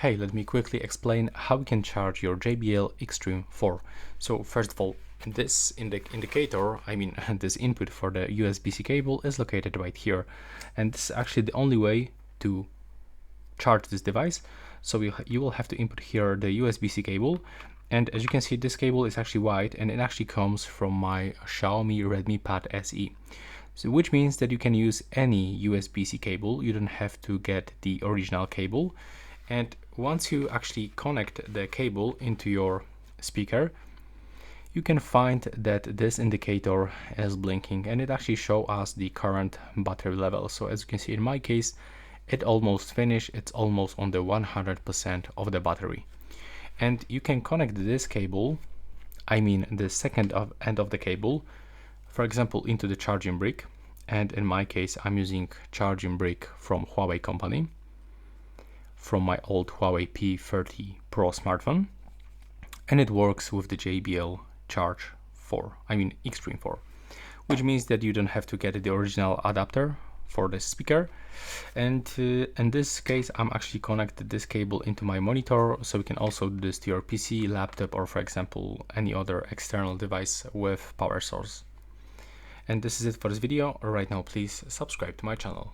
Hey, let me quickly explain how you can charge your JBL Xtreme 4. So first of all, this indicator, this input for the USB-C cable is located right here. And this is actually the only way to charge this device. So you will have to input here the USB-C cable. And as you can see, this cable is actually white and it actually comes from my Xiaomi Redmi Pad SE. So which means that you can use any USB-C cable. You don't have to get the original cable. And once you actually connect the cable into your speaker, you can find that this indicator is blinking and it actually shows us the current battery level. So as you can see in my case, it almost finished. It's almost on the 100% of the battery. And you can connect this cable, the second end of the cable, for example, into the charging brick. And in my case, I'm using charging brick from Huawei company, from my old Huawei P30 Pro smartphone, and it works with the JBL Charge Xtreme 4, which means that you don't have to get the original adapter for the speaker. And in this case, I'm actually connected this cable into my monitor, so you can also do this to your PC, laptop, or for example any other external device with power source. And this is it for this video. Right now, please subscribe to my channel.